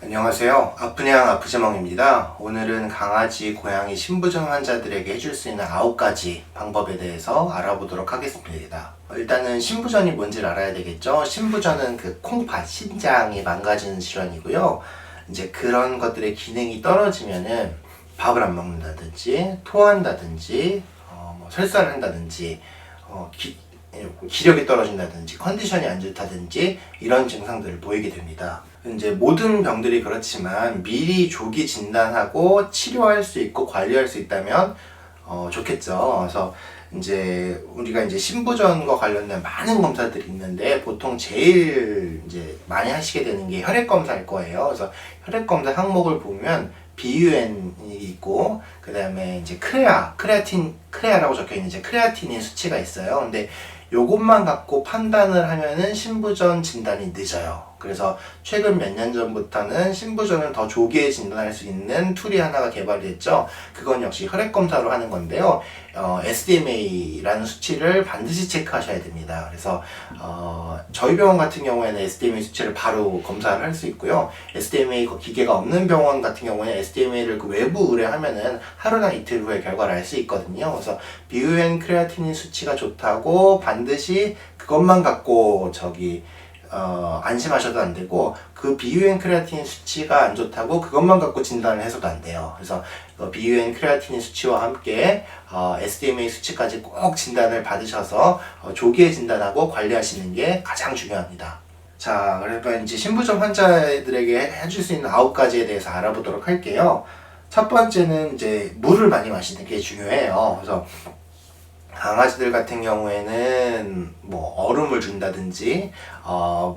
안녕하세요. 아프냥 아프지멍입니다. 오늘은 강아지, 고양이 신부전 환자들에게 해줄 수 있는 9가지 방법에 대해서 알아보도록 하겠습니다. 일단은 신부전이 뭔지를 알아야 되겠죠. 신부전은 그 콩팥, 신장이 망가지는 질환이고요. 이제 그런 것들의 기능이 떨어지면은 밥을 안 먹는다든지, 토한다든지, 설사를 한다든지, 기력이 떨어진다든지 컨디션이 안 좋다든지 이런 증상들을 보이게 됩니다. 이제 모든 병들이 그렇지만 미리 조기 진단하고 치료할 수 있고 관리할 수 있다면 좋겠죠. 그래서 이제 우리가 이제 신부전과 관련된 많은 검사들이 있는데 보통 제일 이제 많이 하시게 되는 게 혈액 검사일 거예요. 그래서 혈액 검사 항목을 보면 BUN이 있고, 그 다음에 이제 크레아라고 적혀 있는 이제 크레아틴인 수치가 있어요. 근데 요것만 갖고 판단을 하면은 신부전 진단이 늦어요. 그래서 최근 몇 년 전부터는 신부전을 더 조기에 진단할 수 있는 툴이 하나가 개발이 됐죠. 그건 역시 혈액 검사로 하는 건데요. SDMA라는 수치를 반드시 체크하셔야 됩니다. 그래서 저희 병원 같은 경우에는 SDMA 수치를 바로 검사를 할 수 있고요. SDMA 기계가 없는 병원 같은 경우에는 SDMA를 그 외부 의뢰하면은 하루나 이틀 후에 결과를 알 수 있거든요. 그래서 BUN 크레아틴인 수치가 좋다고 반드시 그것만 갖고 안심하셔도 안 되고, 그 BUN 크레아틴 수치가 안 좋다고 그것만 갖고 진단을 해서도 안 돼요. 그래서 BUN 크레아틴 수치와 함께 SDMA 수치까지 꼭 진단을 받으셔서 조기에 진단하고 관리하시는 게 가장 중요합니다. 자, 그러니까 이제 신부전 환자들에게 해줄 수 있는 9가지에 대해서 알아보도록 할게요. 첫 번째는 이제 물을 많이 마시는 게 중요해요. 그래서 강아지들 같은 경우에는 뭐 얼음을 준다든지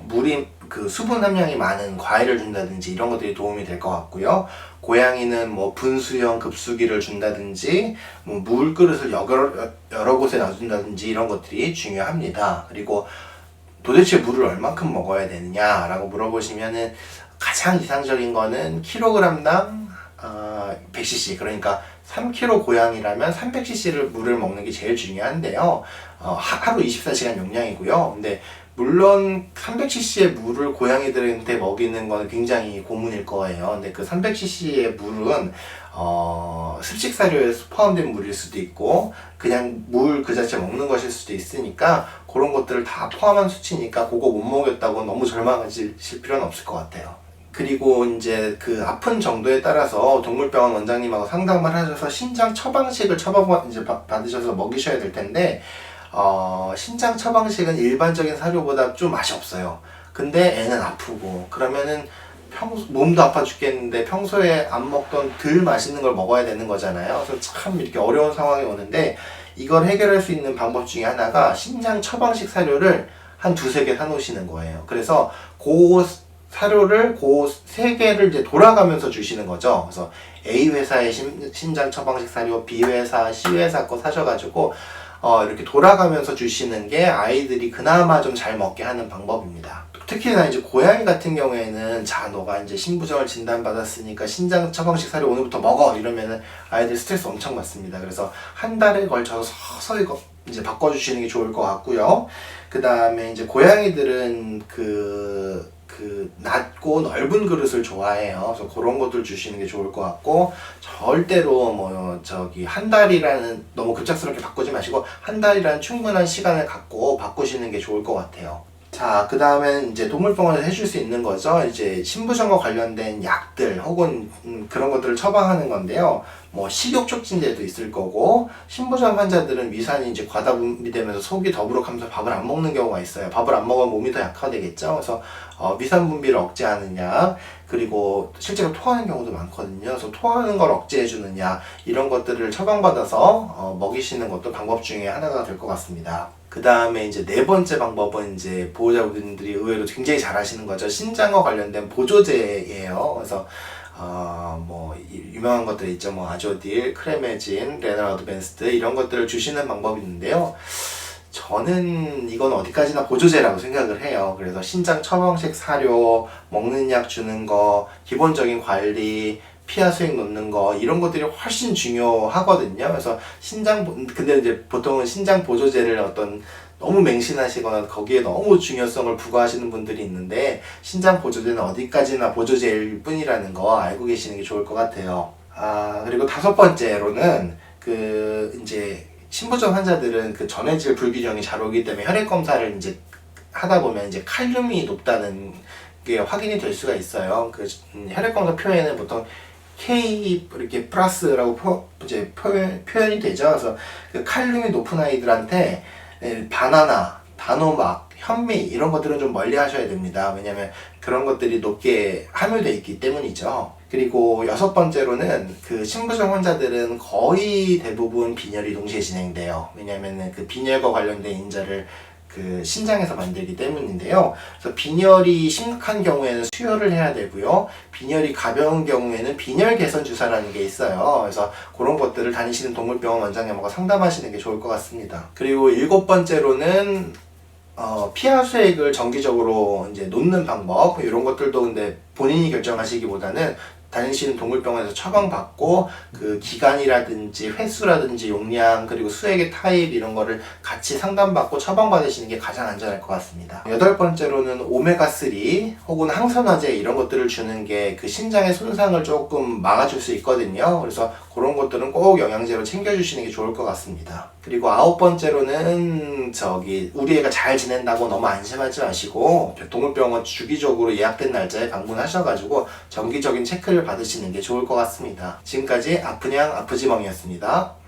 물이 그 수분 함량이 많은 과일을 준다든지 이런 것들이 도움이 될 것 같고요. 고양이는 뭐 분수형 급수기를 준다든지 뭐 물그릇을 여러 곳에 놔둔다든지 이런 것들이 중요합니다. 그리고 도대체 물을 얼만큼 먹어야 되느냐라고 물어보시면은 가장 이상적인 거는 킬로그램당 100cc, 그러니까 3kg 고양이라면 300cc를 물을 먹는 게 제일 중요한데요. 하루 24시간 용량이고요. 근데 물론 300cc의 물을 고양이들한테 먹이는 건 굉장히 고문일 거예요. 근데 그 300cc의 물은 습식 사료에 포함된 물일 수도 있고 그냥 물 그 자체 먹는 것일 수도 있으니까 그런 것들을 다 포함한 수치니까 그거 못 먹였다고 너무 절망하실 필요는 없을 것 같아요. 그리고 이제 그 아픈 정도에 따라서 동물병원 원장님하고 상담을 하셔서 신장 처방식을 받으셔서 먹이셔야 될 텐데, 신장 처방식은 일반적인 사료보다 좀 맛이 없어요. 근데 애는 아프고, 그러면은 몸도 아파 죽겠는데 평소에 안 먹던 덜 맛있는 걸 먹어야 되는 거잖아요. 그래서 참 이렇게 어려운 상황이 오는데, 이걸 해결할 수 있는 방법 중에 하나가 신장 처방식 사료를 한 2-3개 사놓으시는 거예요. 그래서 사료를 그 3개를 이제 돌아가면서 주시는 거죠. 그래서 A 회사의 신장 처방식 사료, B 회사, C 회사 거 사셔가지고 이렇게 돌아가면서 주시는 게 아이들이 그나마 좀 잘 먹게 하는 방법입니다. 특히나 이제 고양이 같은 경우에는 자, 너가 이제 신부전을 진단받았으니까 신장 처방식 사료 오늘부터 먹어 이러면은 아이들 스트레스 엄청 받습니다. 그래서 한 달에 걸쳐서 서서히 이제 바꿔주시는 게 좋을 것 같고요. 그 다음에 이제 고양이들은 낮고 넓은 그릇을 좋아해요. 그래서 그런 것들 주시는 게 좋을 것 같고, 절대로 한 달이라는 너무 급작스럽게 바꾸지 마시고 한 달이라는 충분한 시간을 갖고 바꾸시는 게 좋을 것 같아요. 자, 그 다음엔 이제 동물병원에서 해줄 수 있는 거죠. 이제 신부전과 관련된 약들 혹은 그런 것들을 처방하는 건데요. 뭐 식욕 촉진제도 있을 거고, 신부전 환자들은 위산이 이제 과다 분비되면서 속이 더부룩하면서 밥을 안 먹는 경우가 있어요. 밥을 안 먹으면 몸이 더 약화되겠죠. 그래서 위산 분비를 억제하는 약, 그리고 실제로 토하는 경우도 많거든요. 그래서 토하는 걸 억제해주는 약, 이런 것들을 처방받아서 먹이시는 것도 방법 중에 하나가 될 것 같습니다. 그 다음에 이제 4번째 방법은 이제 보호자분들이 의외로 굉장히 잘 하시는 거죠. 신장과 관련된 보조제예요. 그래서 유명한 것들 있죠. 아조딜, 크레메진, 레날 어드밴스드 이런 것들을 주시는 방법이 있는데요. 저는 이건 어디까지나 보조제라고 생각을 해요. 그래서 신장 처방식 사료, 먹는 약 주는 거, 기본적인 관리, 피하 수액 놓는 거 이런 것들이 훨씬 중요하거든요. 그래서 근데 이제 보통은 신장 보조제를 어떤 너무 맹신하시거나 거기에 너무 중요성을 부과하시는 분들이 있는데, 신장 보조제는 어디까지나 보조제일 뿐이라는 거 알고 계시는 게 좋을 것 같아요. 그리고 5번째로는 이제 신부전 환자들은 전해질 불균형이 잘 오기 때문에 혈액 검사를 이제 하다 보면 이제 칼륨이 높다는 게 확인이 될 수가 있어요. 혈액 검사 표에는 보통 K 이렇게 플러스라고 이제 표현이 되죠. 그래서 칼륨이 높은 아이들한테 바나나, 단호박, 현미 이런 것들은 좀 멀리 하셔야 됩니다. 왜냐면 그런 것들이 높게 함유되어 있기 때문이죠. 그리고 6번째로는 신부전 환자들은 거의 대부분 빈혈이 동시에 진행돼요. 왜냐면 빈혈과 관련된 인자를 신장에서 만들기 때문인데요. 그래서 빈혈이 심각한 경우에는 수혈을 해야 되고요. 빈혈이 가벼운 경우에는 빈혈 개선 주사라는 게 있어요. 그래서 그런 것들을 다니시는 동물병원 원장님하고 상담하시는 게 좋을 것 같습니다. 그리고 7번째로는 피하 수액을 정기적으로 이제 놓는 방법, 이런 것들도 근데 본인이 결정하시기보다는 다니시는 동물병원에서 처방받고 기간이라든지 횟수라든지 용량 그리고 수액의 타입 이런 거를 같이 상담받고 처방받으시는 게 가장 안전할 것 같습니다. 8번째로는 오메가3 혹은 항산화제 이런 것들을 주는 게 신장의 손상을 조금 막아줄 수 있거든요. 그래서 그런 것들은 꼭 영양제로 챙겨주시는 게 좋을 것 같습니다. 그리고 9번째로는 우리 애가 잘 지낸다고 너무 안심하지 마시고 동물병원 주기적으로 예약된 날짜에 방문하셔가지고 정기적인 체크를 받으시는 게 좋을 것 같습니다. 지금까지 아프냥 아프지멍이었습니다.